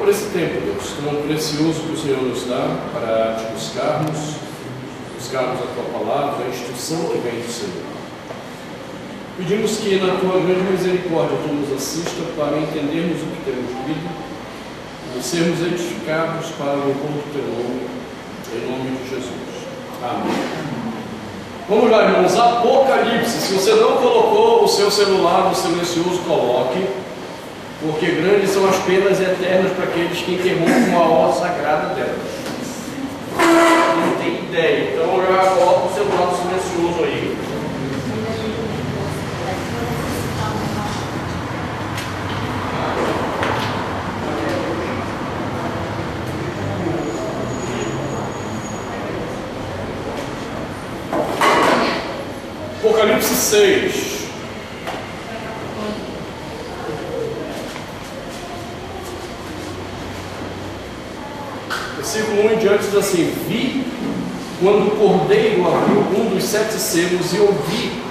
por esse tempo, Deus, tão precioso que o Senhor nos dá para te buscarmos a tua palavra, a instrução que vem do Senhor. Pedimos que na tua grande misericórdia tu nos assista para entendermos o que temos lido e sermos edificados para o louvor do teu nome, em nome de Jesus. Amém. Vamos lá, irmãos, Apocalipse. Se você não colocou o seu celular no silencioso, coloque, porque grandes são as penas eternas para aqueles que interrompem a hora sagrada delas. Não tem ideia, então eu já coloco o celular no silencioso aí. Apocalipse 6. Versículo 1 em diante diz assim: Vi quando o cordeiro abriu um dos 7 selos e ouvi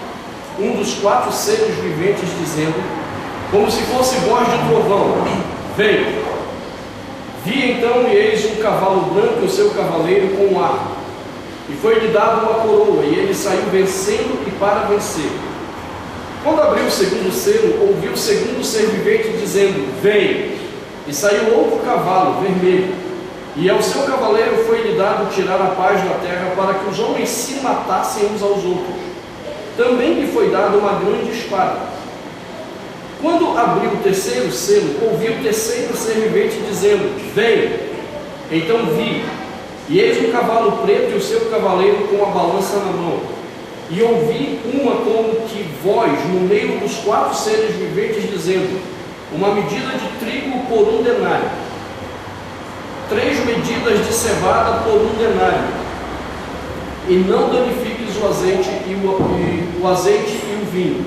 um dos 4 seres viventes dizendo, como se fosse voz de trovão: Vem! Vi então e eis um cavalo branco e o seu cavaleiro com um arco, e foi-lhe dado uma coroa, e ele saiu vencendo e para vencer. Quando abriu o segundo selo, ouviu o segundo ser vivente dizendo, Vem! E saiu outro cavalo, vermelho, e ao seu cavaleiro foi-lhe dado tirar a paz na terra, para que os homens se matassem uns aos outros. Também lhe foi dada uma grande espada. Quando abriu o terceiro selo, ouviu o terceiro ser vivente dizendo, Vem! Então vi, e eis um cavalo preto e o seu cavaleiro com a balança na mão. E ouvi uma como que voz no meio dos 4 seres viventes dizendo, uma medida de trigo por 1 denário, 3 medidas de cevada por 1 denário, e não danifiques o azeite e o vinho.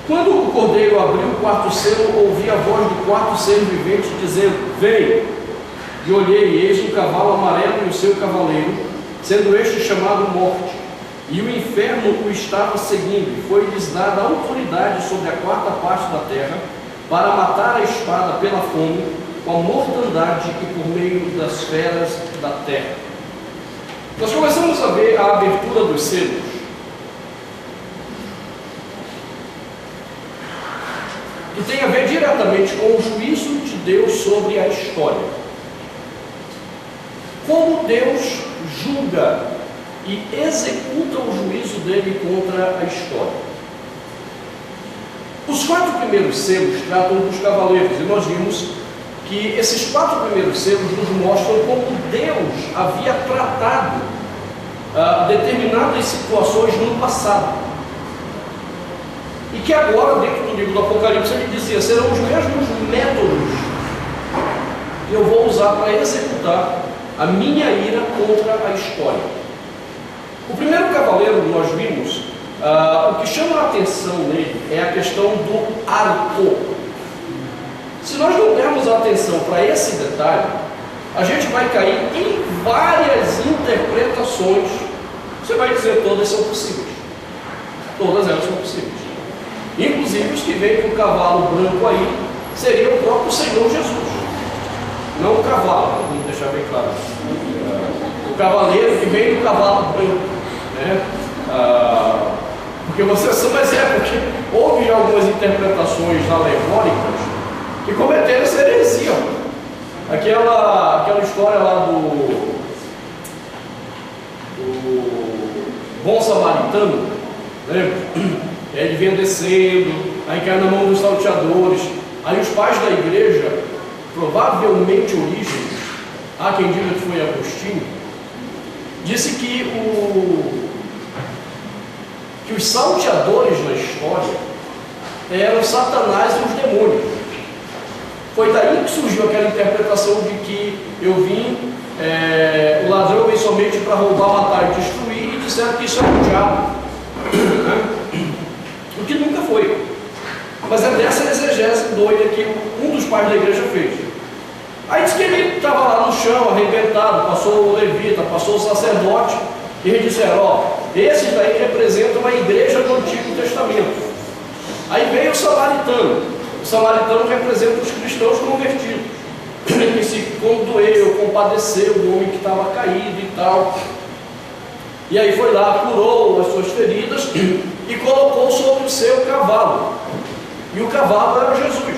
Quando o cordeiro abriu o 4º selo, ouvi a voz do 4º ser vivente dizendo, Vem! E olhei, e eis um cavalo amarelo e o seu cavaleiro, sendo este chamado Morte, e o inferno o estava seguindo, e foi-lhes dada autoridade sobre a 4ª parte da terra, para matar a espada pela fome, com a mortandade e por meio das feras da terra. Nós começamos a ver a abertura dos selos. Que tem a ver diretamente com o juízo de Deus sobre a história. Como Deus julga e executa o juízo dele contra a história. Os 4 primeiros selos tratam dos cavaleiros, e nós vimos que esses 4 primeiros selos nos mostram como Deus havia tratado determinadas situações no passado. E que agora, dentro do livro do Apocalipse, ele dizia, serão os mesmos métodos que eu vou usar para executar a minha ira contra a história. O primeiro cavaleiro que nós vimos, o que chama a atenção nele é a questão do arco. Se nós não dermos atenção para esse detalhe, a gente vai cair em várias interpretações. Você vai dizer, todas são possíveis. Todas elas são possíveis. Inclusive os que vêm com o cavalo branco aí, seria o próprio Senhor Jesus. Não o cavalo, vamos deixar bem claro. O cavaleiro que vem do cavalo branco, né? Porque você sabe, mas porque houve já algumas interpretações alegóricas que cometeram essa heresia. Aquela história lá do bom samaritano, né? Ele vinha descendo, aí caiu na mão dos salteadores, aí os pais da igreja, provavelmente Orígenes, há quem diga que foi Agostinho, disse que os salteadores na história eram Satanás e os demônios. Foi daí que surgiu aquela interpretação de que eu vim, o ladrão vem somente para roubar, matar e destruir, e disseram que isso é o diabo. O que nunca foi. Mas é dessa exegese doida que um dos pais da igreja fez. Aí diz que ele estava lá no chão, arrebentado, passou o levita, passou o sacerdote, e eles disseram, esses daí representam a igreja do Antigo Testamento. Aí veio o samaritano representa os cristãos convertidos. que se condoeu, compadeceu do homem que estava caído e tal. E aí foi lá, curou as suas feridas e colocou sobre o seu cavalo. E o cavalo era Jesus,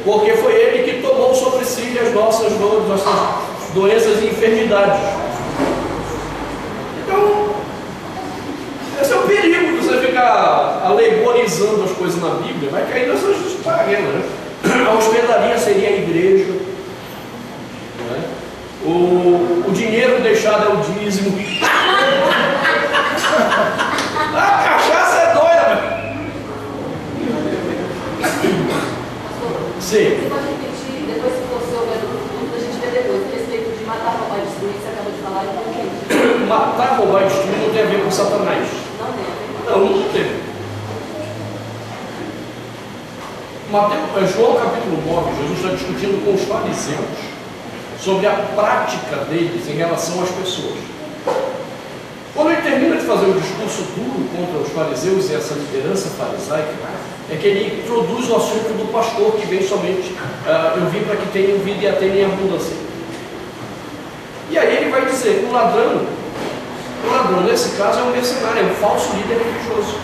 porque foi ele que tomou sobre si as nossas dores, nossas doenças e enfermidades. Então, esse é o perigo de você ficar alegorizando as coisas na Bíblia, vai cair nessas esparrelas, né? A hospedaria seria a igreja, né? O dinheiro deixado é o dízimo. A cachaça é doida, né? Sim. Você pode repetir, depois que você houver tudo, a gente vê depois, a respeito de matar, roubar e destruir, você acabou de falar, então o que? Matar, roubar e destruir não tem a ver com Satanás. Não tem. Não tem. João capítulo 9, Jesus está discutindo com os fariseus sobre a prática deles em relação às pessoas. Quando ele termina de fazer um discurso duro contra os fariseus e essa liderança farisaica, é que ele introduz o assunto do pastor que vem somente, eu vim para que tenham vida e a tenham em abundância. E aí ele vai dizer, o ladrão nesse caso é um mercenário, é um falso líder religioso.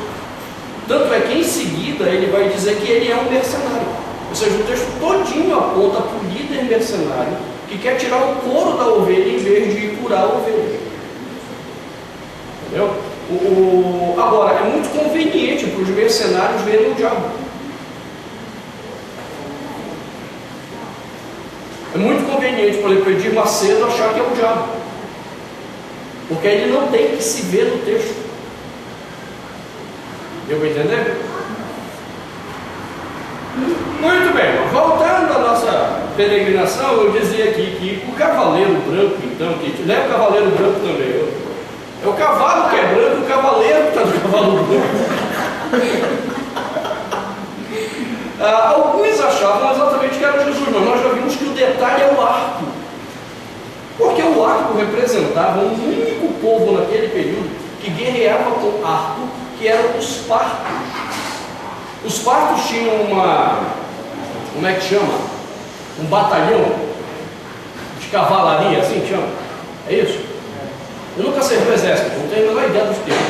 Tanto é que em seguida ele vai dizer que ele é um mercenário. Ou seja, o texto todinho aponta para o líder mercenário que quer tirar o couro da ovelha em vez de curar a ovelha. Entendeu? Agora, é muito conveniente para os mercenários verem o diabo. É muito conveniente, por exemplo, Edir Macedo achar que é o diabo. Porque ele não tem que se ver no texto. Deu para entender? Muito bem, voltando à nossa peregrinação, eu dizia aqui que o cavaleiro branco, então, que não é o cavaleiro branco também, é o cavalo que é branco, o cavaleiro que está no cavalo branco. Alguns achavam exatamente que era Jesus, mas nós já vimos que o detalhe é o arco. Porque o arco representava um único povo naquele período que guerreava com arco, que eram os partos. Os partos tinham como é que chama? Um batalhão de cavalaria, assim chama? É isso? Eu nunca servi no exército, não tenho a menor ideia dos termos.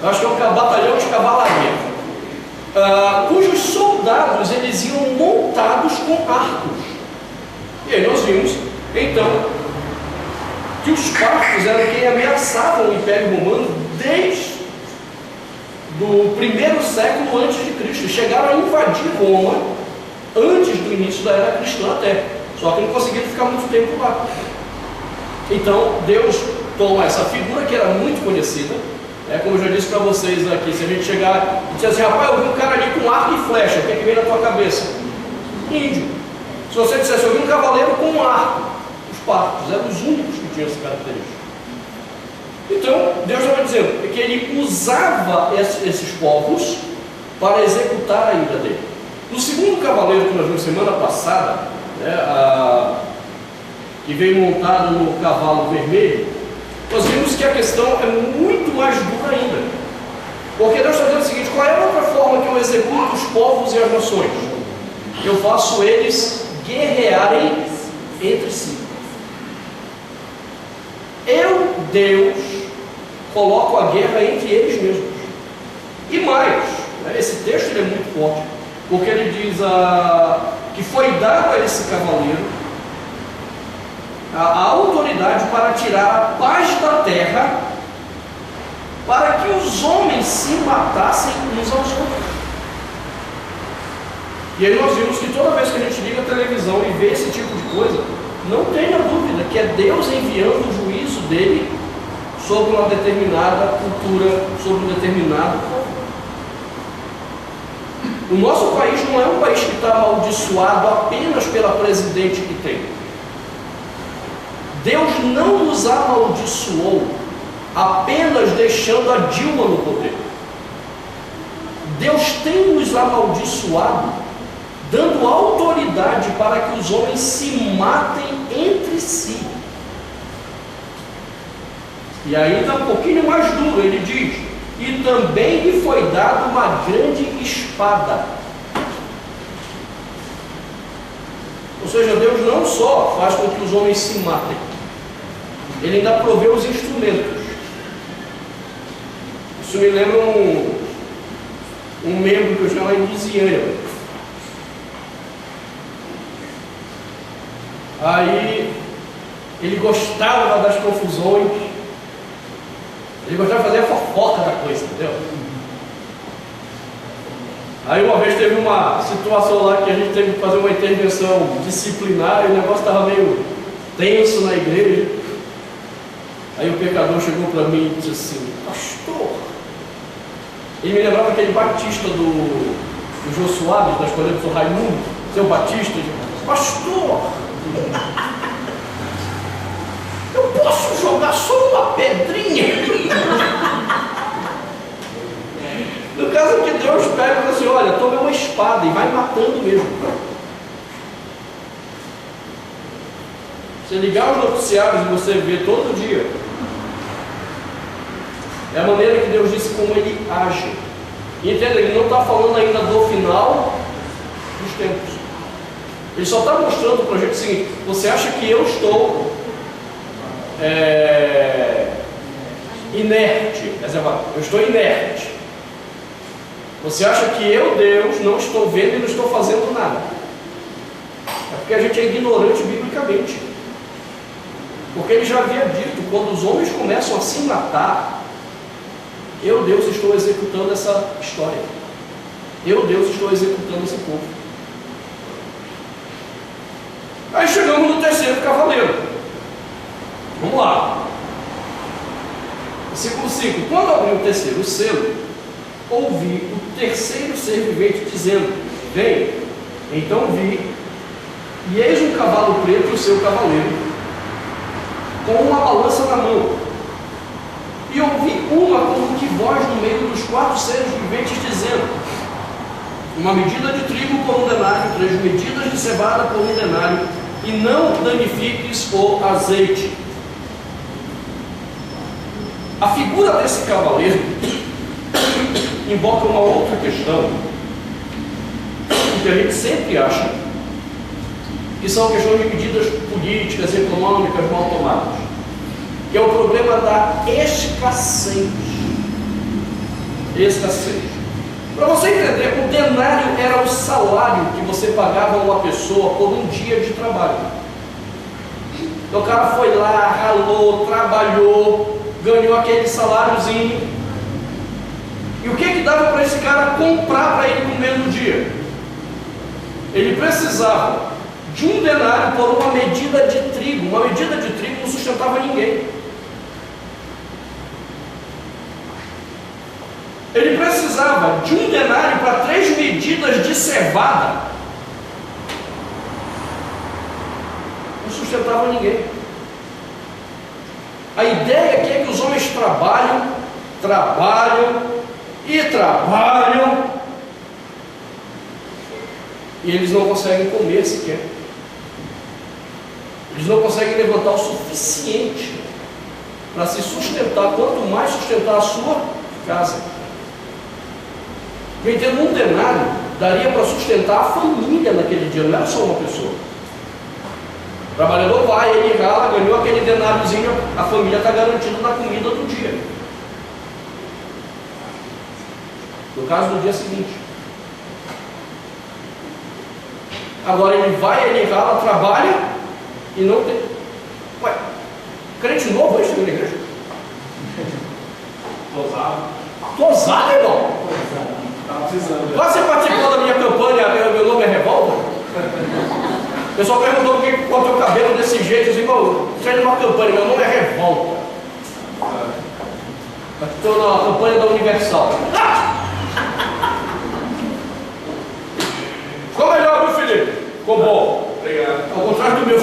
Eu acho que é um batalhão de cavalaria, cujos soldados eles iam montados com arcos. E aí nós vimos, então, que os partos eram quem ameaçavam o Império Romano desde do primeiro século antes de Cristo. Chegaram a invadir Roma antes do início da era cristã até, só que não conseguiram ficar muito tempo lá. Então Deus toma essa figura que era muito conhecida, como eu já disse para vocês aqui, se a gente chegar e dizer assim, rapaz, eu vi um cara ali com arco e flecha, o que é que vem na tua cabeça? Índio. Se você dissesse, eu vi um cavaleiro com um arco, os partos eram os únicos que tinham essa característica. Então, Deus estava dizendo que ele usava esses povos para executar a ira dele. No segundo cavaleiro que nós vimos semana passada, que veio montado no cavalo vermelho, nós vimos que a questão é muito mais dura ainda. Porque Deus está dizendo o seguinte, qual é a outra forma que eu executo os povos e as nações? Eu faço eles guerrearem entre si. Eu, Deus, coloco a guerra entre eles mesmos. E mais, esse texto ele é muito forte, porque ele diz que foi dado a esse cavaleiro a autoridade para tirar a paz da terra, para que os homens se matassem uns aos outros. E aí nós vimos que toda vez que a gente liga a televisão e vê esse tipo de coisa, não tenha dúvida que é Deus enviando o juízo dele sobre uma determinada cultura, sobre um determinado povo. O nosso país não é um país que está amaldiçoado apenas pela presidente que tem. Deus não nos amaldiçoou apenas deixando a Dilma no poder. Deus tem nos amaldiçoado dando autoridade para que os homens se matem entre si. E ainda um pouquinho mais duro, ele diz, e também lhe foi dada uma grande espada. Ou seja, Deus não só faz com que os homens se matem, Ele ainda provê os instrumentos. Isso me lembra um membro que eu chamo em Lusiânia. Aí ele gostava das confusões, ele gostava de fazer a fofoca da coisa, entendeu? Aí uma vez teve uma situação lá que a gente teve que fazer uma intervenção disciplinar e o negócio estava meio tenso na igreja. Aí o pecador chegou para mim e disse assim: pastor, ele me lembrava aquele batista do Jô Soares, nós conhecemos o Raimundo, seu batista, pastor, eu posso jogar só uma pedrinha? No caso que Deus pega e fala assim: olha, toma uma espada e vai matando mesmo. Você ligar os noticiários e você vê todo dia, é a maneira que Deus disse como Ele age. Entenda, Ele não está falando ainda do final dos tempos. Ele só está mostrando para a gente o seguinte: você acha que eu estou inerte? Eu estou inerte. Você acha que eu, Deus, não estou vendo e não estou fazendo nada? É porque a gente é ignorante biblicamente. Porque Ele já havia dito: quando os homens começam a se matar, eu, Deus, estou executando essa história. Eu, Deus, estou executando esse povo. Aí chegamos no terceiro cavaleiro. Vamos lá. Versículo 5. Quando abriu o terceiro selo, ouvi o terceiro ser vivente dizendo: vem. Então vi, e eis um cavalo preto e o seu cavaleiro, com uma balança na mão. E ouvi uma como que voz no meio dos 4 seres viventes dizendo: uma medida de trigo por 1 denário, 3 medidas de cevada por 1 denário, e não danifiques o azeite. A figura desse cavaleiro invoca uma outra questão, que a gente sempre acha que são questões de medidas políticas, econômicas mal tomadas, que é o problema da escassez. Para você entender, o denário era o salário que você pagava a uma pessoa por um dia de trabalho. Então o cara foi lá, ralou, trabalhou, ganhou aquele saláriozinho. E o que dava para esse cara comprar para ele comer no dia? Ele precisava de 1 denário por uma medida de trigo. Uma medida de trigo não sustentava ninguém. Ele precisava de 1 denário para 3 medidas de cevada. Não sustentava ninguém. A ideia aqui é que os homens trabalham e eles não conseguem comer sequer. Eles não conseguem levantar o suficiente para se sustentar, quanto mais sustentar a sua casa. Eu entendo, 1 denário daria para sustentar a família naquele dia, não era só uma pessoa. O trabalhador vai, ele rala, ganhou aquele denáriozinho, a família está garantida na comida do dia. No caso do dia seguinte. Agora ele vai, ele rala, trabalha e não tem. Ué, crente novo aí chegou na igreja? Tosado, irmão? Estava precisando. Você participou da minha campanha, meu nome é Revolta? O pessoal perguntou por que cortou o cabelo desse jeito. Eu disse: irmão, sai numa campanha, meu nome é Revolta. Estou na campanha da Universal. Ficou melhor, viu, Felipe? Ficou bom. Obrigado. Ao contrário do meu.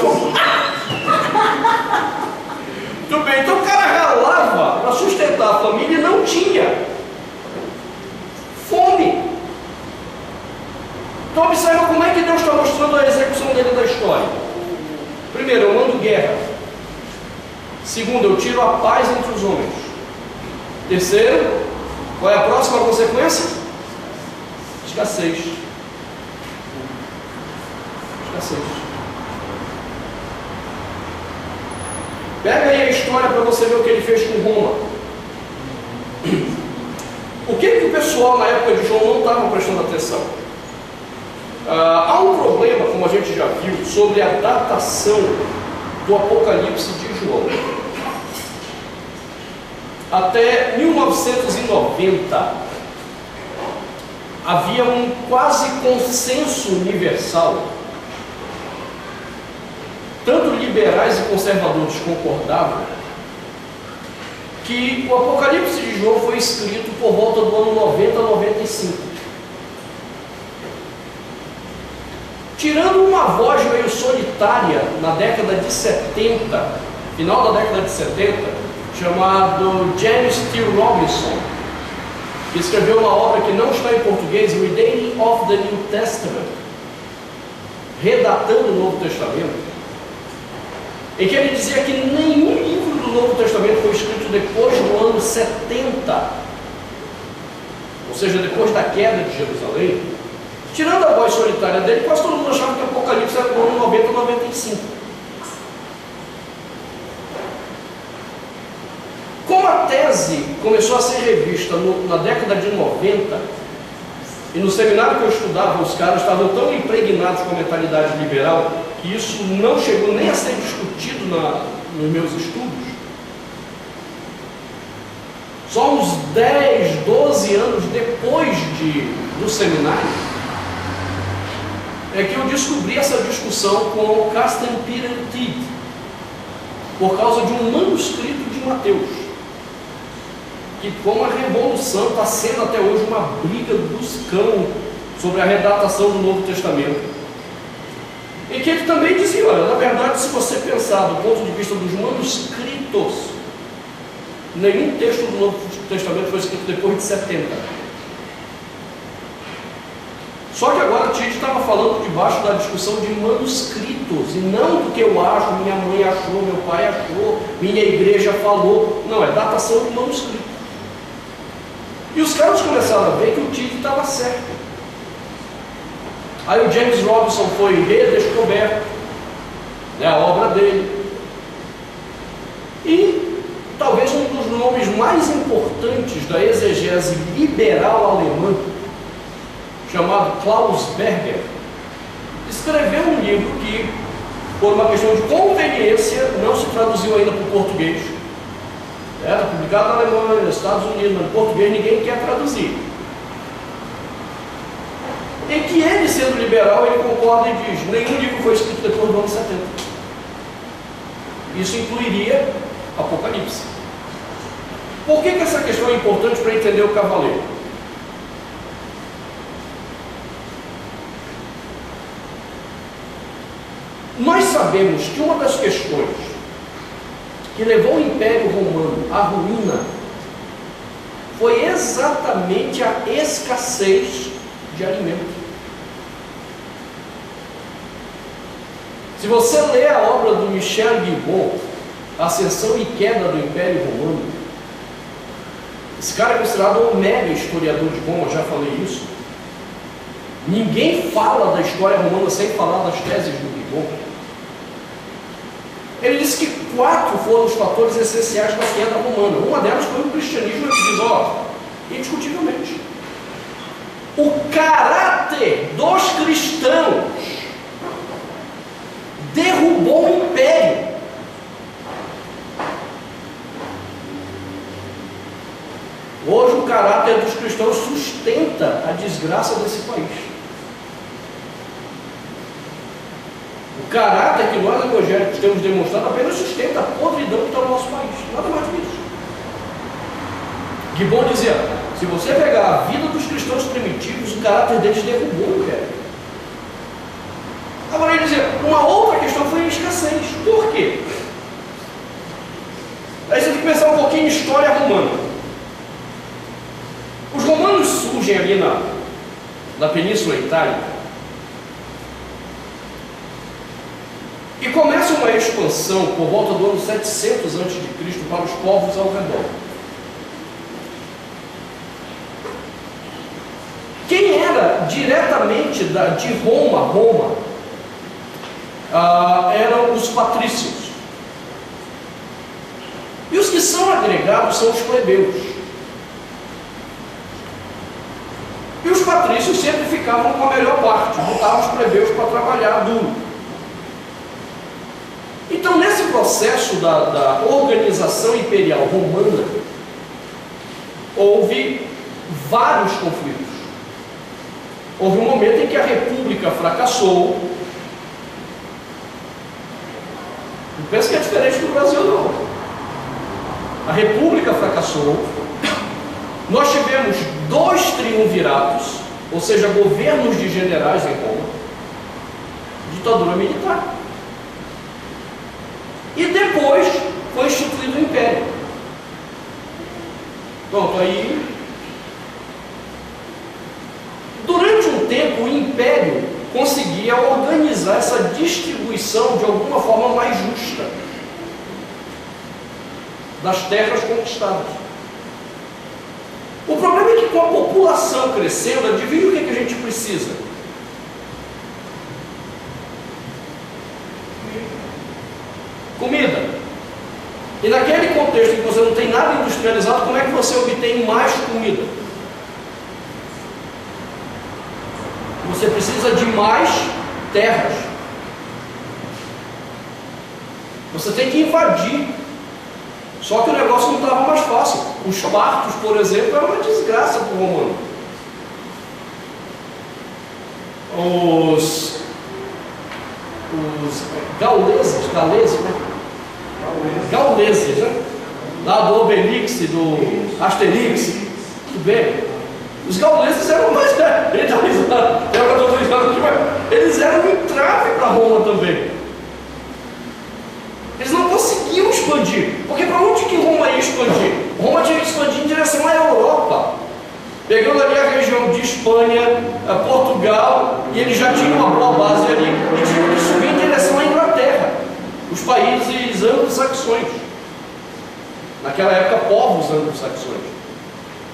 Muito bem, então o cara ralava para sustentar a família e não tinha fome. Então observa como é que Deus está mostrando a execução dele da história. Primeiro, eu mando guerra. Segundo, eu tiro a paz entre os homens. Terceiro, qual é a próxima consequência? Escassez. Pega aí a história para você ver o que ele fez com Roma. O que o pessoal na época de João não estava prestando atenção? Há um problema, como a gente já viu, sobre a datação do Apocalipse de João. Até 1990, havia um quase consenso universal. Tanto liberais e conservadores concordavam que o Apocalipse de João foi escrito por volta do ano 90 a 95. Tirando uma voz meio solitária na década de 70, final da década de 70, chamado James T. Robinson, que escreveu uma obra que não está em português, Redating of the New Testament, redatando o Novo Testamento, em que ele dizia que nenhum livro do Novo Testamento foi escrito depois do ano 70, ou seja, depois da queda de Jerusalém. Tirando a voz solitária dele, quase todo mundo achava que o Apocalipse era do ano 90 a 95. Como a tese começou a ser revista na década de 90, e no seminário que eu estudava, os caras estavam tão impregnados com a mentalidade liberal que isso não chegou nem a ser discutido nos meus estudos. Só uns 10, 12 anos depois do seminário, é que eu descobri essa discussão com o Carsten Peter Tiede, por causa de um manuscrito de Mateus, que como a revolução está sendo até hoje uma briga dos cães sobre a redatação do Novo Testamento. E que ele também dizia, olha, na verdade, se você pensar do ponto de vista dos manuscritos, nenhum texto do Novo Testamento foi escrito depois de 70. Só que agora o Tiede estava falando debaixo da discussão de manuscritos, e não do que eu acho, minha mãe achou, meu pai achou, minha igreja falou. Não, é datação de manuscrito. E os caras começaram a ver que o Tiede estava certo. Aí o James Robinson foi redescoberto, a obra dele. E talvez um dos nomes mais importantes da exegese liberal alemã, chamado Klaus Berger, escreveu um livro que, por uma questão de conveniência, não se traduziu ainda para o português. Era publicado na Alemanha, nos Estados Unidos, mas em português ninguém quer traduzir. E que ele, sendo liberal, ele concorda e diz: nenhum livro foi escrito depois do ano 70. Isso incluiria Apocalipse. Por que essa questão é importante para entender o cavaleiro? Nós sabemos que uma das questões que levou o Império Romano à ruína foi exatamente a escassez de alimento. Se você ler a obra do Michel Guibon, Ascensão e Queda do Império Romano, esse cara é considerado um mega historiador de Roma, já falei isso. Ninguém fala da história romana sem falar das teses do Guibon. Ele disse que 4 foram os fatores essenciais da queda romana. Uma delas foi o cristianismo. Ele diz, indiscutivelmente, o caráter dos cristãos derrubou o império. Hoje o caráter dos cristãos sustenta a desgraça desse país. O caráter que nós evangélicos temos demonstrado apenas sustenta a podridão que está no nosso país. Nada mais do que isso. Guibon dizia, se você pegar a vida dos cristãos primitivos, o caráter deles derrubou o império. Agora ele dizia, uma outra questão foi a escassez. Por quê? Aí você tem que pensar um pouquinho em história romana. Os romanos surgem ali na Península Itálica e começa uma expansão por volta do ano 700 a.C. para os povos ao redor. Quem era diretamente de Roma, eram os patrícios. que são agregados são os plebeus. E os patrícios sempre ficavam com a melhor parte, botavam os plebeus para trabalhar duro. Então, nesse processo da organização imperial romana, houve vários conflitos. Houve um momento em que a república fracassou. Não pensa que é diferente do Brasil, não. A república fracassou. Nós tivemos 2 triunviratos, ou seja, governos de generais em Roma, ditadura militar. E depois foi instituído o Império. Pronto, aí... Durante um tempo, o Império conseguia organizar essa distribuição de alguma forma mais justa das terras conquistadas. O problema é que com a população crescendo, adivinha o que a gente precisa? Comida. E naquele contexto em que você não tem nada industrializado, como é que você obtém mais comida? Você precisa de mais terras. Você tem que invadir. Só que o negócio não estava mais fácil. Os partos, por exemplo, era uma desgraça para o romano. Os gauleses, né? Lá do Obelix, do Asterix, tudo bem? Os gauleses eram mais... Eles eram um entrave para Roma também. Eles não conseguiam expandir. Porque para onde que Roma ia expandir? Roma tinha que expandir em direção à Europa. Pegando ali a região de Espanha, Portugal, e eles já tinham uma boa base ali, e tinham que subir em direção à Inglaterra, os países anglo-saxões. Naquela época, povos anglo-saxões.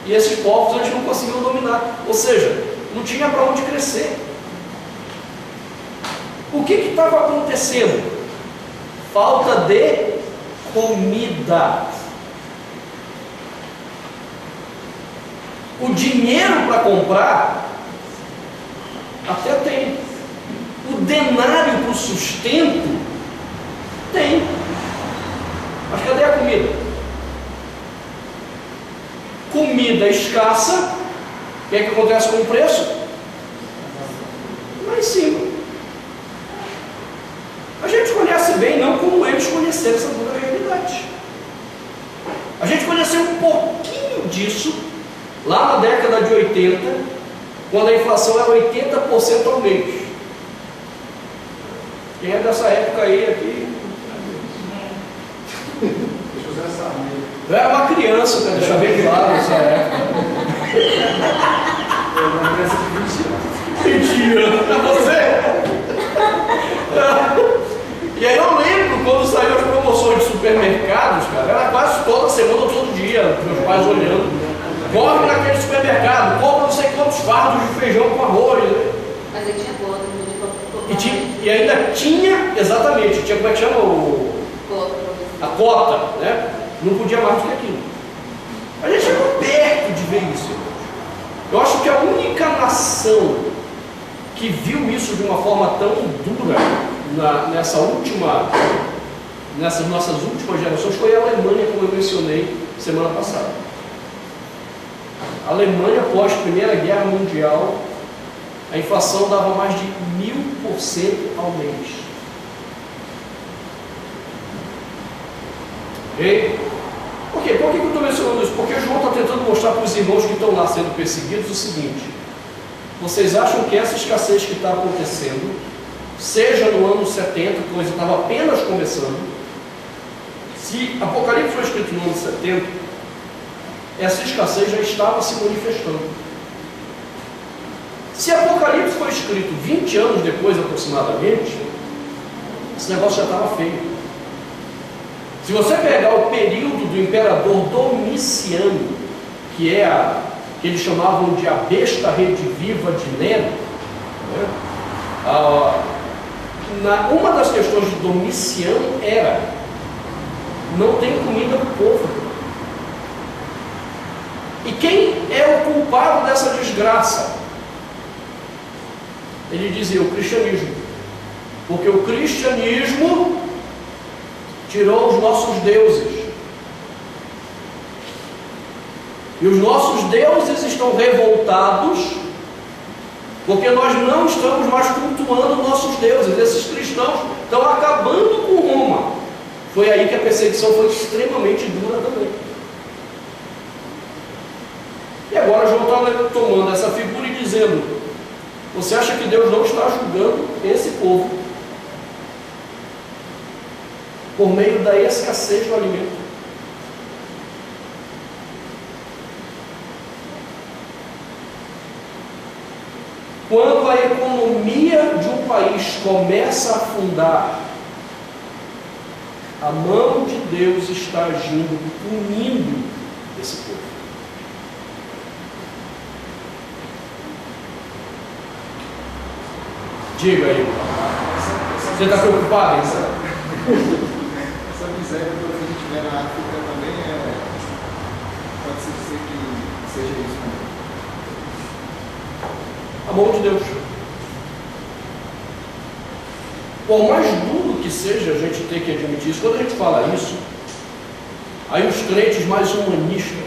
E esses povos eles não conseguiam dominar. Ou seja, não tinha para onde crescer. O que estava acontecendo? Falta de comida. O dinheiro para comprar até tem. O denário para o sustento tem. Mas cadê a comida? Comida escassa. O que é que acontece com o preço? Lá em cima. A gente conhece bem, não como eles conheceram essa dura realidade. A gente conheceu um pouquinho disso lá na década de 80, quando a inflação era 80% ao mês. Quem é dessa época aí aqui? Eu era uma criança, para deixar bem claro nessa época. Eu era uma criança de 20 anos. Mentira! Você? E aí eu lembro quando saíram as promoções de supermercados, cara, era quase toda semana, todo dia, meus pais olhando. Corre naquele supermercado, compra não sei quantos fardos de feijão com arroz. Né? Mas aí tinha cota, não tinha cota. E ainda tinha, exatamente, tinha como é que chama a cota, né? Não podia mais do que aquilo. A gente chegou perto de ver isso. Eu acho que a única nação que viu isso de uma forma tão dura nessas nossas últimas gerações foi a Alemanha, como eu mencionei semana passada. A Alemanha, após a Primeira Guerra Mundial, a inflação dava mais de 1000% ao mês. Ok? Por quê? Por que eu estou mencionando isso? Porque João está tentando mostrar para os irmãos que estão lá sendo perseguidos o seguinte: vocês acham que essa escassez que está acontecendo, seja no ano 70, a coisa estava apenas começando, se Apocalipse foi escrito no ano 70, essa escassez já estava se manifestando. Se Apocalipse foi escrito 20 anos depois aproximadamente, esse negócio já estava feio. Se você pegar o período do imperador Domiciano, que eles chamavam de a besta rediviva de Nero, né? Uma das questões de Domiciano era Não tem comida para o povo. E quem é o culpado dessa desgraça? Ele dizia: o cristianismo. Porque o cristianismo tirou os nossos deuses. E os nossos deuses estão revoltados, porque nós não estamos mais cultuando nossos deuses. Esses cristãos estão acabando com Roma. Foi aí que a perseguição foi extremamente dura também. E agora João está tomando essa figura e dizendo: você acha que Deus não está julgando esse povo por meio da escassez do alimento? Quando a economia de um país começa a afundar, a mão de Deus está agindo, punindo esse povo. Diga aí. Você está preocupado? Essa miséria toda que a gente vê na África também pode-se dizer que seja isso também. A mão de Deus. Por mais duro que seja a gente ter que admitir isso, quando a gente fala isso, aí os crentes mais humanistas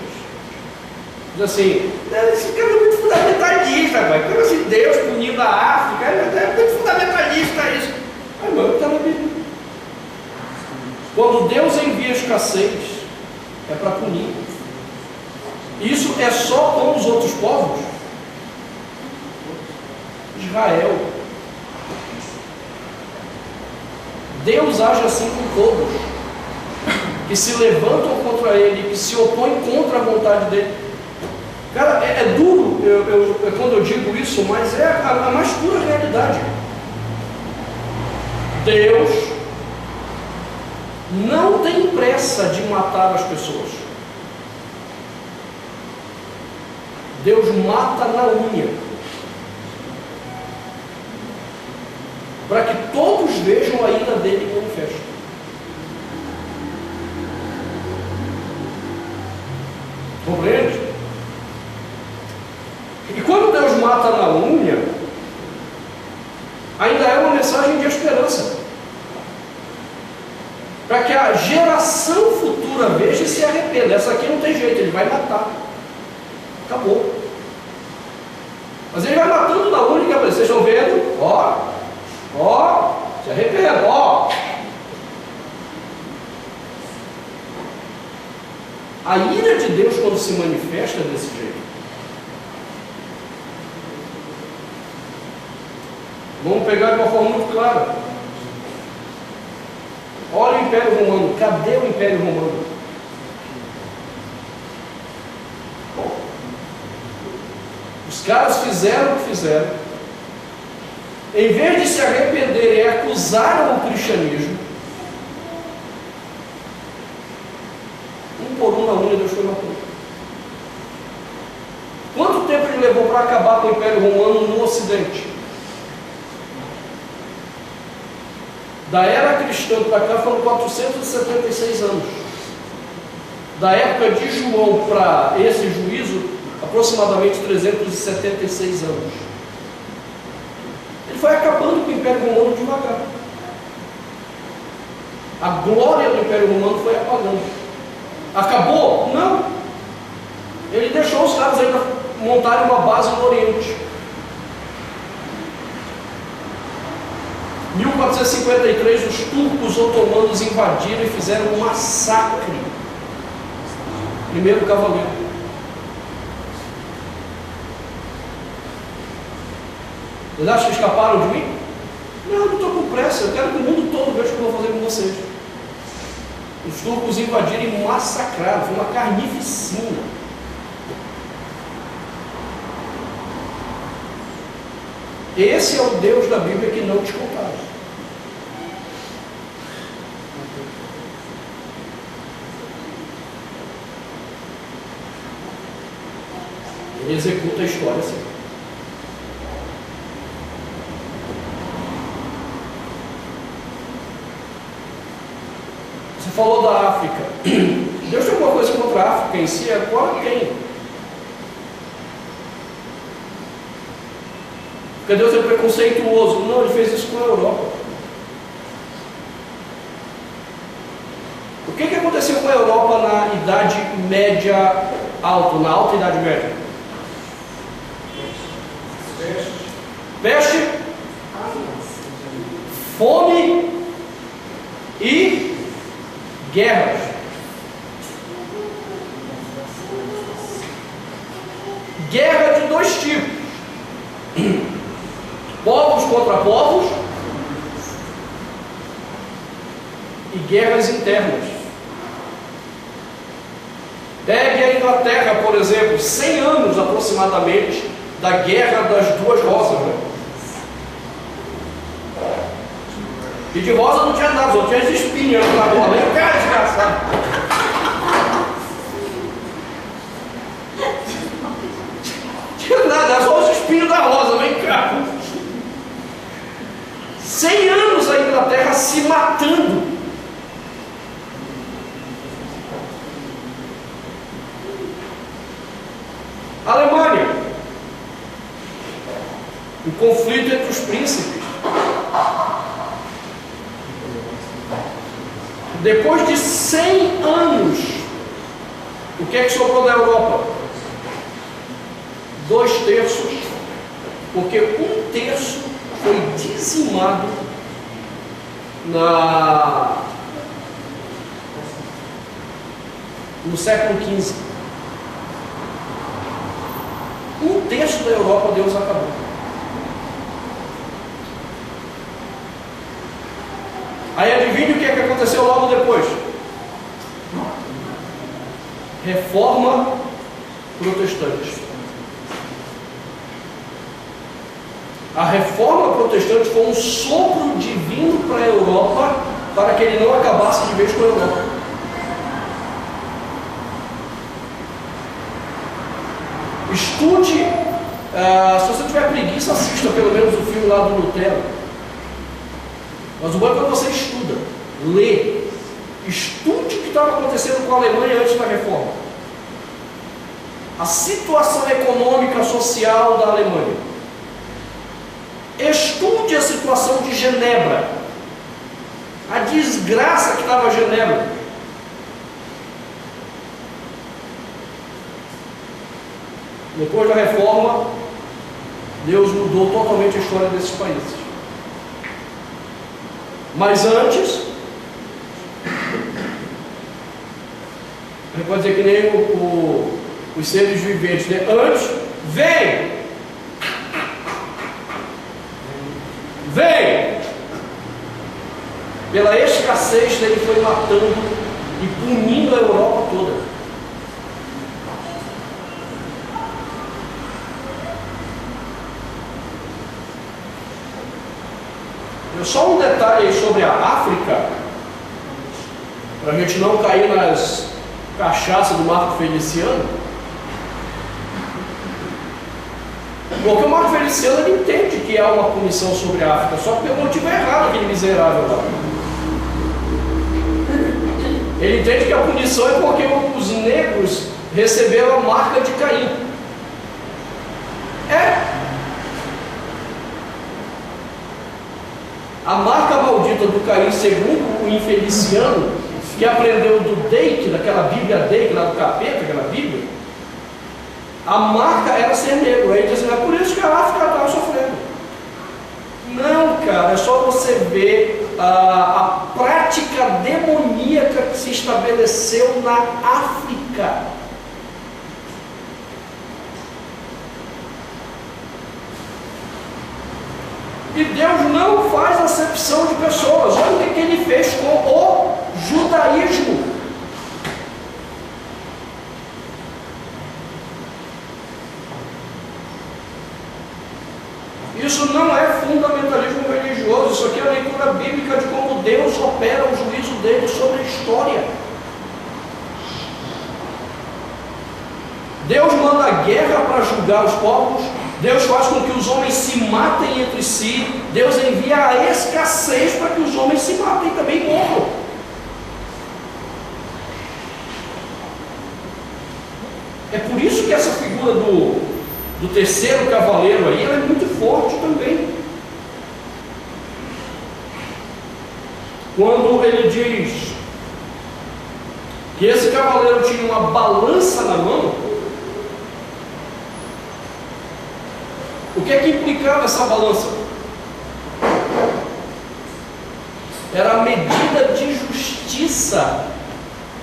dizem assim: esse cara é muito fundamentalista, pai. Como assim Deus punindo a África? É muito fundamentalista isso. Aí, mano, está na Bíblia. Quando Deus envia escassez, é para punir. Isso é só com os outros povos? Israel. Deus age assim com todos que se levantam contra Ele, que se opõem contra a vontade dEle. Cara, é duro quando eu digo isso, mas é a mais pura realidade. Deus não tem pressa de matar as pessoas. Deus mata na unha, para que todos vejam a ira dele manifesta. Compreende? E quando Deus mata na unha, ainda é uma mensagem de esperança, para que a geração futura veja e se arrependa. Essa aqui não tem jeito, ele vai matar. Acabou. Mas ele vai matando na unha, que vocês estão vendo? Ó, se arrependa, ó. A ira de Deus, quando se manifesta desse jeito, vamos pegar de uma forma muito clara. Olha o Império Romano. Cadê o Império Romano? Os caras fizeram o que fizeram. Em vez de se arrependerem, acusaram o cristianismo. Um por um na unha, Deus foi matando. Quanto tempo ele levou para acabar com o Império Romano no Ocidente? Da era cristã para cá foram 476 anos. Da época de João para esse juízo, aproximadamente 376 anos. Ele foi acabando com o Império Romano devagar. A glória do Império Romano foi apagando. Acabou? Não. Ele deixou os caras ainda montarem uma base no Oriente. 1453, os turcos otomanos invadiram e fizeram um massacre. Primeiro cavaleiro. Vocês acham que escaparam de mim? Não, não estou com pressa. Eu quero que o mundo todo veja o que eu vou fazer com vocês. Os turcos invadiram e massacraram. Foi uma carnificina. Esse é o Deus da Bíblia que não te contaram. Ele executa a história assim. Você falou da África. Deus tem alguma coisa contra a África em si? Agora tem. Porque Deus é preconceituoso. Não, ele fez isso com a Europa. O que aconteceu com a Europa na Idade Média alta, na Alta Idade Média? Peste, fome e guerras. Guerra de dois tipos: povos contra povos e guerras internas. Pegue a Inglaterra, por exemplo, 100 anos aproximadamente da Guerra das Duas Rosas, né? E de rosa não tinha nada, só tinha as espinhas na bola. Vem cá, desgraçado. Tinha nada, era só os espinhos da rosa. Vem cá. 100 anos a Inglaterra se matando. Alemanha, o conflito entre os príncipes. Depois de 100 anos, o que é que sobrou da Europa? 2/3, porque 1/3 foi dizimado no século XV. 1/3 da Europa Deus acabou. Aí adivinha o que é que aconteceu logo depois? Reforma protestante. A reforma protestante foi um sopro divino para a Europa, para que ele não acabasse de vez com a Europa. Estude, se você tiver preguiça, assista pelo menos o filme lá do Lutero. Mas o bom é quando você estuda, lê, estude o que estava acontecendo com a Alemanha antes da reforma. A situação econômica, social da Alemanha. Estude a situação de Genebra, a desgraça que estava Genebra. Depois da reforma, Deus mudou totalmente a história desses países. Mas antes, a gente pode dizer que nem os seres viventes, né? Antes, vem! Pela escassez, ele foi matando e punindo a Europa toda. Só um detalhe sobre a África, para a gente não cair nas cachaças do Marco Feliciano. Porque o Marco Feliciano ele entende que há uma punição sobre a África, só que pelo motivo errado, aquele miserável lá. Ele entende que a punição é porque os negros receberam a marca de Caim. A marca maldita do Caim, segundo o infeliciano, que aprendeu do Dake, daquela Bíblia Dake, lá do capeta, aquela Bíblia, a marca era ser negro. Aí ele diz assim, é por isso que a África estava sofrendo. Não, cara, é só você ver a prática demoníaca que se estabeleceu na África. E Deus não faz acepção de pessoas. Olha o que ele fez com o judaísmo. Isso não é fundamentalismo religioso, isso aqui é a leitura bíblica de como Deus opera o juízo dele sobre a história. Deus manda guerra para julgar os povos, Deus faz com que os homens se matem entre si, Deus envia a escassez para que os homens se matem e também morram. por isso que essa figura do terceiro cavaleiro aí, ela é muito forte também. Quando ele diz que esse cavaleiro tinha uma balança na mão, o que é que implicava essa balança? Era a medida de justiça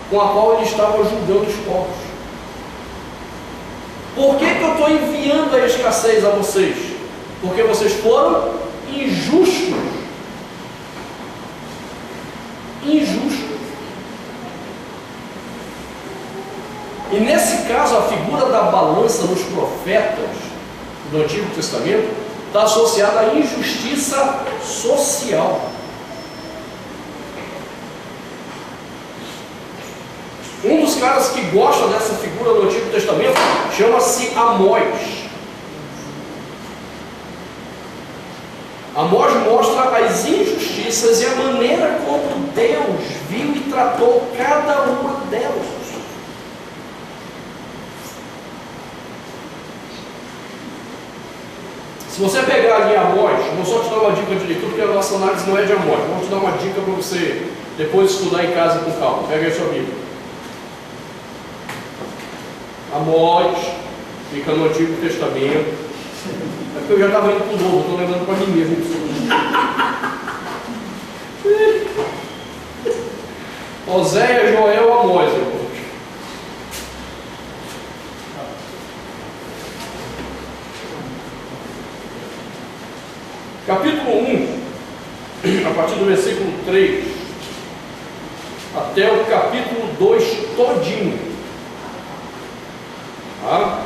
com a qual ele estava julgando os povos. Por que eu estou enviando a escassez a vocês? Porque vocês foram injustos. Injustos. E nesse caso, a figura da balança nos profetas do Antigo Testamento está associada à injustiça social. Um dos caras que gosta dessa figura do Antigo Testamento chama-se Amós. Amós mostra as injustiças e a maneira como Deus viu e tratou cada uma delas. Se você pegar ali Amós, vou só te dar uma dica de leitura, porque a nossa análise não é de Amós. Vou te dar uma dica para você depois estudar em casa com calma. Pega aí sua Bíblia. Amós, fica no Antigo Testamento. É porque eu já estava indo para o novo, estou lembrando para mim mesmo. Oséias, Joel, Amós, irmãos. Capítulo 1, a partir do versículo 3, até o capítulo 2 todinho. Tá?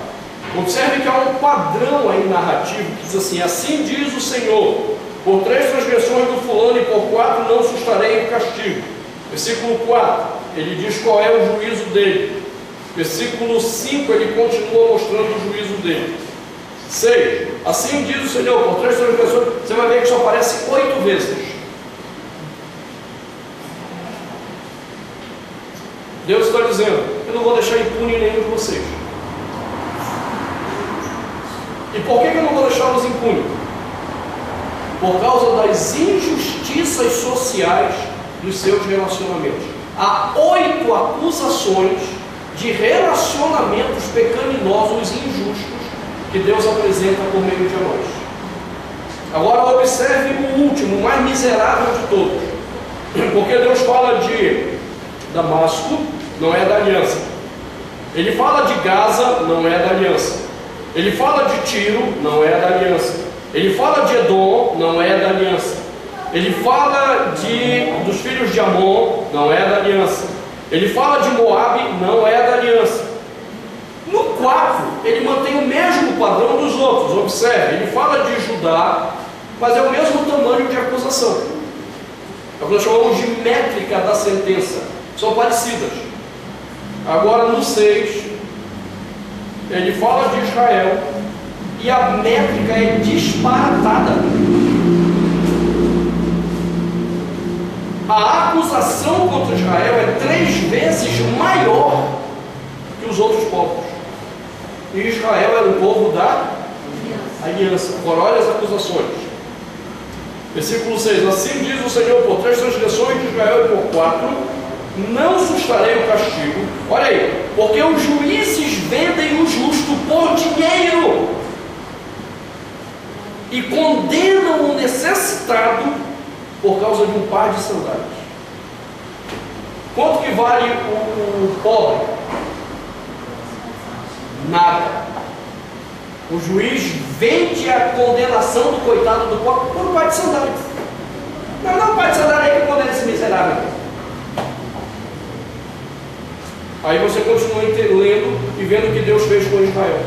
Observe que há um padrão aí narrativo que diz assim: assim diz o Senhor, por 3 transgressões do fulano e por 4 não sustarei o castigo. Versículo 4, ele diz qual é o juízo dele. Versículo 5, ele continua mostrando o juízo dele. 6, assim diz o Senhor, por 3 transgressões, você vai ver que só aparece 8 vezes. Deus está dizendo: eu não vou deixar impune nenhum de vocês. E por que eu não vou deixá-los impunes? Por causa das injustiças sociais dos seus relacionamentos. Há 8 acusações de relacionamentos pecaminosos e injustos que Deus apresenta por meio de Amós. Agora observe o último, o mais miserável de todos. Porque Deus fala de Damasco, não é da aliança. Ele fala de Gaza, não é da aliança. Ele fala de Tiro, não é da aliança. Ele fala de Edom, não é da aliança. Ele fala dos filhos de Amon, não é da aliança. Ele fala de Moabe, não é da aliança. No 4, ele mantém o mesmo padrão dos outros. Observe, ele fala de Judá, mas é o mesmo tamanho de acusação. É o que nós chamamos de métrica da sentença. São parecidas. Agora no 6, ele fala de Israel e a métrica é disparatada. A acusação contra Israel é 3 vezes maior que os outros povos. E Israel era o povo da aliança. Agora olha as acusações. Versículo 6: assim diz o Senhor, por 3 transgressões de Israel e por 4 não sustarei o castigo. Olha aí, porque os juízes vendem o justo por dinheiro e condenam o necessitado por causa de um par de sandálias. Quanto que vale o pobre? Nada. O juiz vende a condenação do coitado do pobre por um par de sandálias. Não, par de sandálias aí que condena esse miserável. Aí você continua lendo e vendo o que Deus fez com Israel.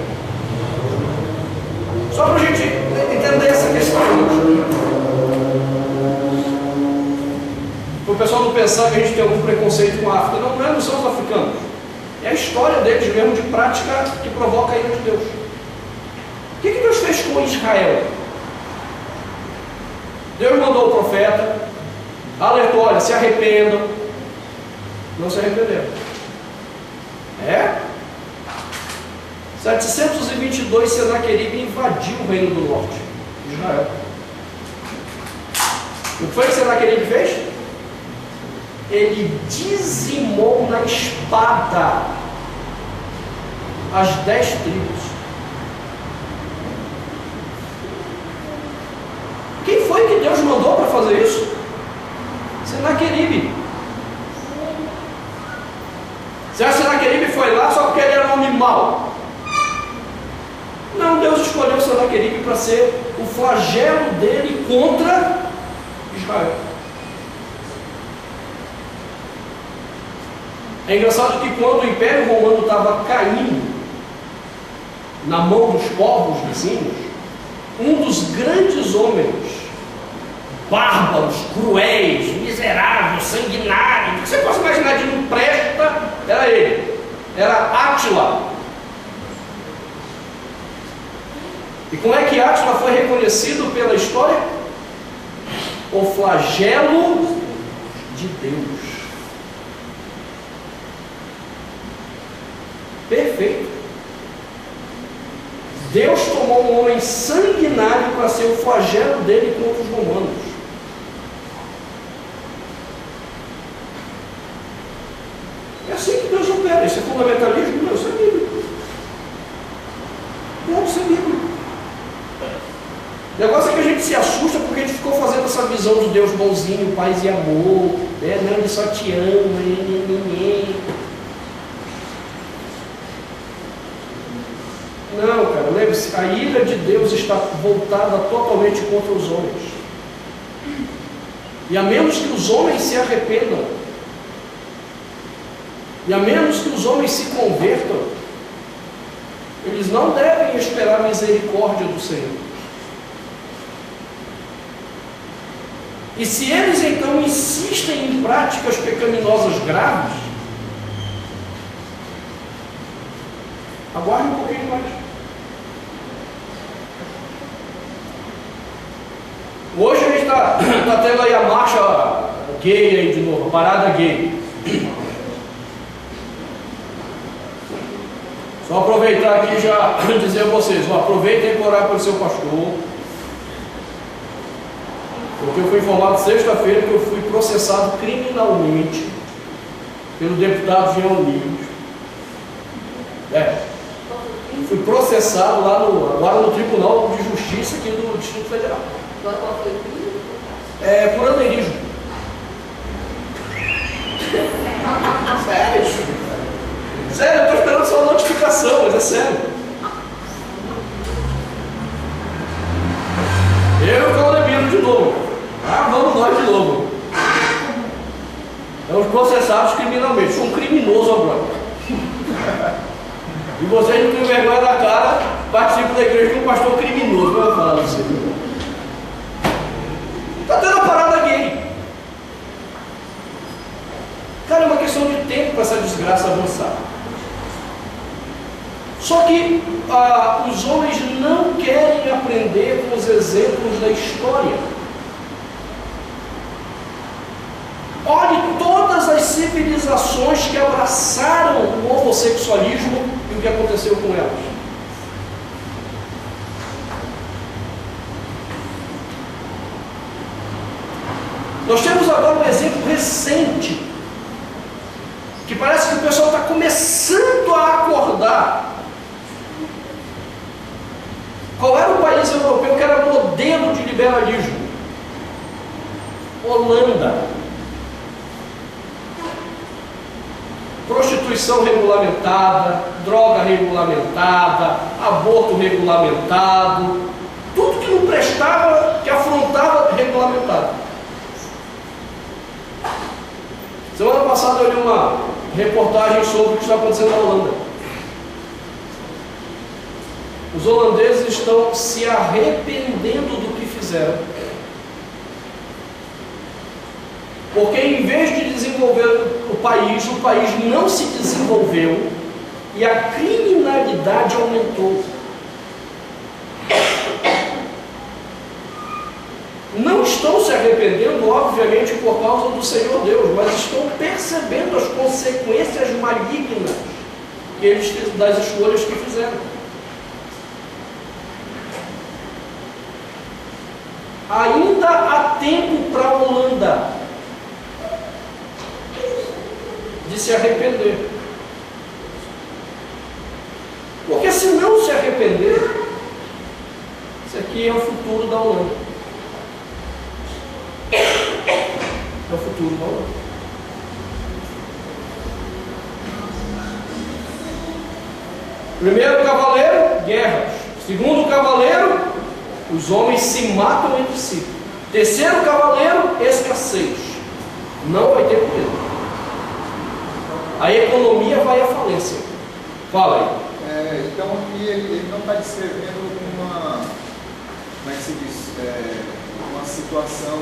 Só para a gente entender essa questão. Para o pessoal não pensar que a gente tem algum preconceito com a África. Não são os africanos. É a história deles mesmo, de prática que provoca a ira de Deus. O que Deus fez com Israel? Deus mandou o profeta, alertou: olha, se arrependam. Não se arrependeram. 722, Senaqueribe invadiu o reino do norte, Israel. O que foi que Senaqueribe fez? Ele dizimou na espada as 10 tribos. Quem foi que Deus mandou para fazer isso? Senaqueribe. Se a Senaqueribe foi lá só porque ele era um homem mau? Não, Deus escolheu Senaqueribe para ser o flagelo dele contra Israel. É engraçado que quando o Império Romano estava caindo na mão dos povos vizinhos, um dos grandes homens bárbaros, cruéis, miseráveis, sanguinários, o que você possa imaginar de não presta, era ele. Era Átila. E como é que Átila foi reconhecido pela história? O flagelo de Deus. Perfeito. Deus tomou um homem sanguinário para ser o flagelo dele contra os romanos. É assim que Deus opera. Isso é fundamentalismo? Não, isso é bíblico. Não, isso é bíblico. O negócio é que a gente se assusta porque a gente ficou fazendo essa visão de Deus bonzinho, paz e amor, né? Não, ele só te ama, Não, cara, lembre-se, a ira de Deus está voltada totalmente contra os homens. E a menos que os homens se arrependam, e a menos que os homens se convertam, eles não devem esperar a misericórdia do Senhor. E se eles então insistem em práticas pecaminosas graves, aguarde um pouquinho mais. Hoje a gente está tendo aí a marcha gay aí de novo, a parada gay. Só aproveitar aqui e já dizer a vocês, aproveitem para orar pelo seu pastor. Porque eu fui informado sexta-feira que eu fui processado criminalmente pelo deputado Jean Luiz. Fui processado lá agora no Tribunal de Justiça aqui do Distrito Federal. Agora qual foi o crime? Por andeirismo. Sério, eu estou esperando só uma notificação, mas é sério. Eu e o Claudemiro de novo. Vamos nós de novo. Estamos processados criminalmente. Sou um criminoso agora. E vocês não têm vergonha na cara, participam da igreja com um pastor criminoso. Como eu falo assim? Está tendo a parada gay. Cara, é uma questão de tempo para essa desgraça avançar. Só que os homens não querem aprender com os exemplos da história. Olhe todas as civilizações que abraçaram o homossexualismo e o que aconteceu com elas. Nós temos agora um exemplo recente, que parece que o pessoal está começando a acordar. Qual era o país europeu que era modelo de liberalismo? Holanda. Prostituição regulamentada, droga regulamentada, aborto regulamentado, tudo que não prestava, que afrontava, regulamentado. Semana passada eu li uma reportagem sobre o que está acontecendo na Holanda. Os holandeses estão se arrependendo do que fizeram. Porque em vez de desenvolver o país não se desenvolveu e a criminalidade aumentou. Não estão se arrependendo, obviamente, por causa do Senhor Deus, mas estão percebendo as consequências malignas das escolhas que fizeram. ainda há tempo para a Holanda de se arrepender. Porque se não se arrepender, isso aqui é o futuro da Holanda. É o futuro da Holanda. Primeiro cavaleiro, guerras. Segundo cavaleiro, os homens se matam entre si. Terceiro cavaleiro, escassez. Não vai ter comida. A economia vai à falência. Fala aí. Então aqui ele não está descrevendo uma, como é que se diz, uma situação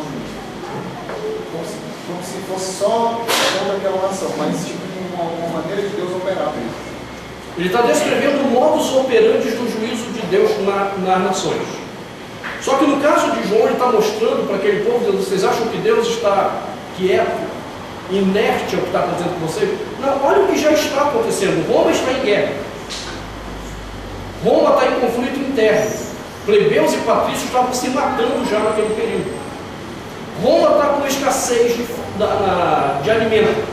como se fosse só contra aquela nação, mas tipo uma maneira de Deus operar mesmo. Ele está descrevendo o modus operandi do juízo de Deus nas nações. Só que no caso de João, ele está mostrando para aquele povo, vocês acham que Deus está quieto, inerte ao que está acontecendo com vocês? Não, olha o que já está acontecendo. Roma está em guerra. Roma está em conflito interno. Plebeus e patrícios estavam se matando já naquele período. Roma está com escassez de alimento.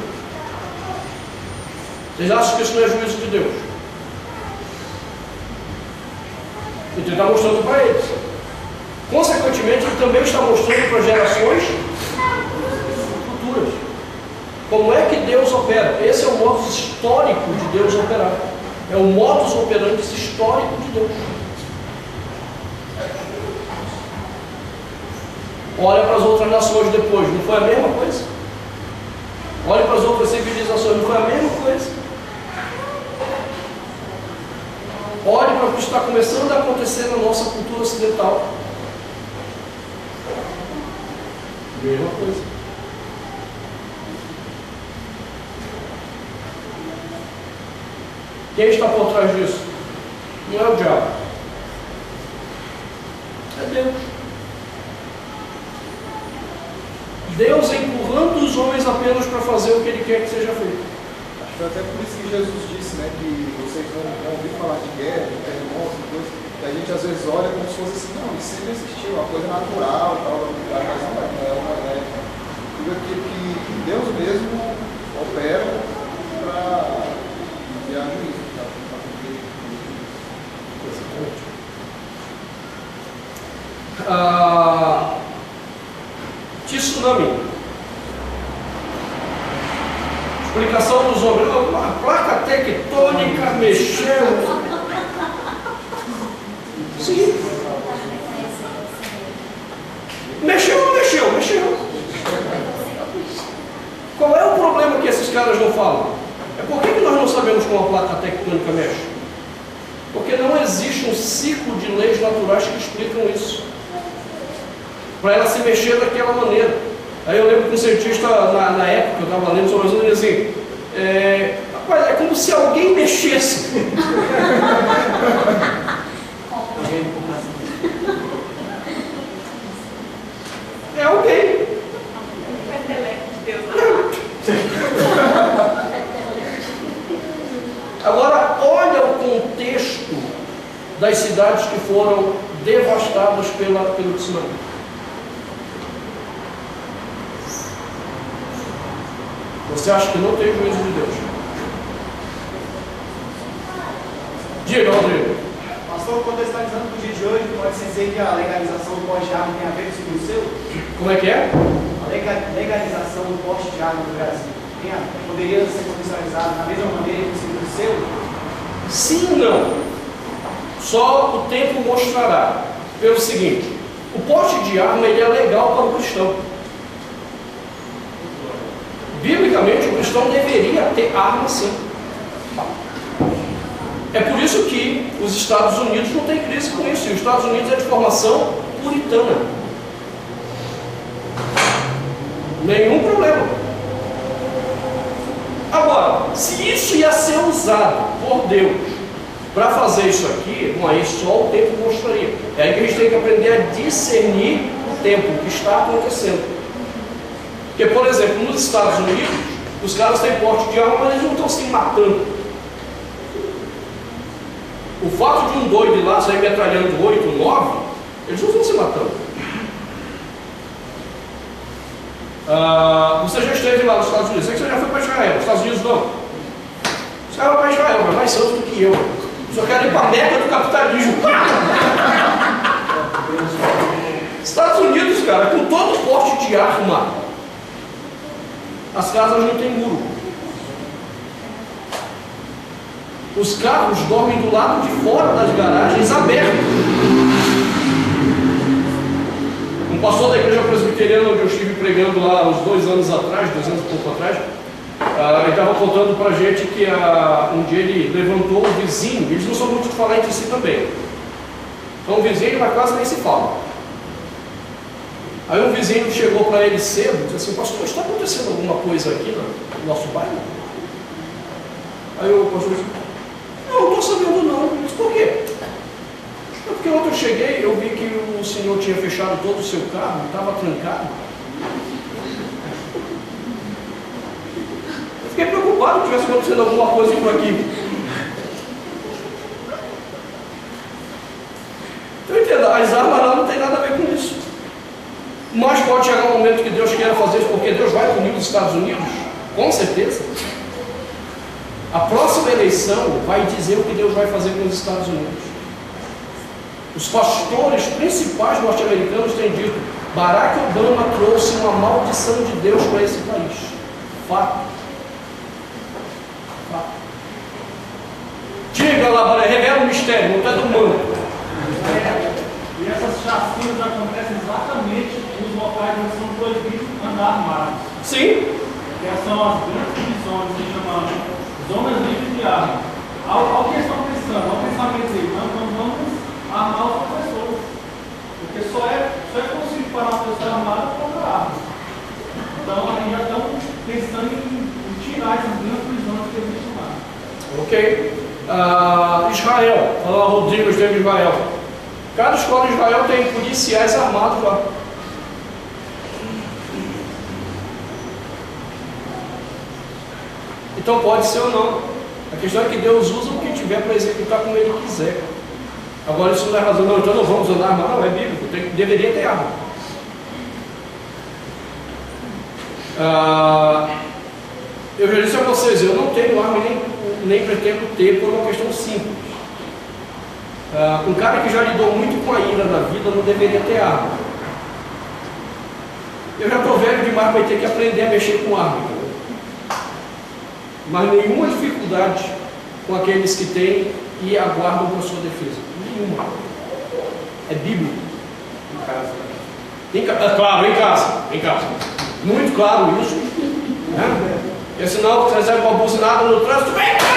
Vocês acham que isso não é juízo de Deus? Então ele está mostrando para eles. Consequentemente, ele também está mostrando para gerações futuras como é que Deus opera. Esse é o modus histórico de Deus operar. É o modus operandi histórico de Deus. Olha para as outras nações depois, não foi a mesma coisa? Olha para as outras civilizações, não foi a mesma coisa? Olhe para o que está começando a acontecer na nossa cultura ocidental. Mesma coisa. Quem está por trás disso? Não é o diabo. É Deus. Deus empurrando os homens apenas para fazer o que Ele quer que seja feito. Acho que até por isso que Jesus disse, né, que vocês vão ouvir falar de guerra, de terremotos, de coisas, que a gente às vezes olha como se fosse assim, não, isso sempre existiu, uma coisa natural, tal, mas não é tudo aquilo que Deus mesmo opera para enviar juízo. Tsunami. Explicação dos homens. A placa tectônica mexeu. Sim. Mexeu ou não mexeu? Mexeu. Qual é o problema que esses caras não falam? É por que nós não sabemos como a placa tectônica mexe? Porque não existe um ciclo de leis naturais que explicam isso. Para ela se mexer daquela maneira. Aí eu lembro que um cientista, na época, eu estava lendo sobre isso, ele dizia assim, rapaz, é como se alguém mexesse. É alguém. Agora, olha o contexto das cidades que foram devastadas pelo tsunami. Você acha que não tem juízo de Deus? Diga, Rodrigo. Pastor, contextualizando para o dia de hoje, pode-se dizer que a legalização do porte de arma tem a ver com o seguro seu? Como é que é? A legalização do porte de arma no Brasil poderia ser contextualizada da mesma maneira que o seguro seu? Sim e não. Só o tempo mostrará. Pelo seguinte, o porte de arma ele é legal para o cristão. Biblicamente, o cristão deveria ter arma sim. É por isso que os Estados Unidos não têm crise com isso. E os Estados Unidos é de formação puritana. Nenhum problema. Agora, se isso ia ser usado por Deus para fazer isso aqui, bom, aí só o tempo mostraria. É aí que a gente tem que aprender a discernir o tempo, o que está acontecendo. Porque, por exemplo, nos Estados Unidos, os caras têm porte de arma, mas eles não estão se matando. O fato de um doido lá sair metralhando 8, 9, eles não estão se matando. Você já esteve lá nos Estados Unidos, sei que você já foi para Israel, nos Estados Unidos não. Você vai para Israel, mas mais santo do que eu. Só quero ir para a Meca do capitalismo. Estados Unidos, cara, com todo porte de arma, as casas não têm muro. Os carros dormem do lado de fora das garagens abertas. Um pastor da igreja presbiteriana onde eu estive pregando lá uns 2 anos atrás, 2 anos e pouco atrás, ele estava contando para a gente que um dia ele levantou o vizinho. Eles não são muito de falar entre si também. Então o vizinho na casa nem se fala. Aí um vizinho chegou para ele cedo e disse assim: pastor, está acontecendo alguma coisa aqui no nosso bairro? Aí o pastor disse: não, não estou sabendo não. Eu disse: por quê? Porque ontem eu cheguei, eu vi que o senhor tinha fechado todo o seu carro, estava trancado. Eu fiquei preocupado que tivesse acontecendo alguma coisa por aqui. Então entenda, as armas lá não tem nada a ver com isso. Mas pode chegar um momento que Deus queira fazer isso, porque Deus vai punir os Estados Unidos, com certeza. A próxima eleição vai dizer o que Deus vai fazer com os Estados Unidos. Os pastores principais norte-americanos têm dito: Barack Obama trouxe uma maldição de Deus para esse país. Fato. Fato. Diga lá, revela o mistério, não está do manto. E essas chacinas acontecem exatamente nos locais onde são proibidos andar armados. Sim. Que são as grandes divisões que chamam zonas livres de armas. Ao que estão pensando, ao pensamento deles, não vamos armar os professores. Porque só é possível parar uma pessoa armada contra armas. Então, aí já estão pensando em tirar essas grandes prisões que existem lá. Ok. Israel, fala Rodrigo, esteve em Israel. Cada escola de Israel tem policiais armados lá. Então pode ser ou não. A questão é que Deus usa o que tiver para executar como Ele quiser. Agora isso não é razão, não, então não vamos andar armado. Não, é bíblico, deveria ter arma. Eu já disse a vocês, eu não tenho arma e nem pretendo ter por uma questão simples. Um cara que já lidou muito com a ira na vida não deveria ter arma. Eu já estou velho demais para ter que aprender a mexer com arma. Mas nenhuma dificuldade com aqueles que têm e aguardam por sua defesa. Nenhuma. É bíblico. Em casa. Claro, em casa. Muito claro isso. Porque senão você recebe uma buzinada no trânsito. Vem cá!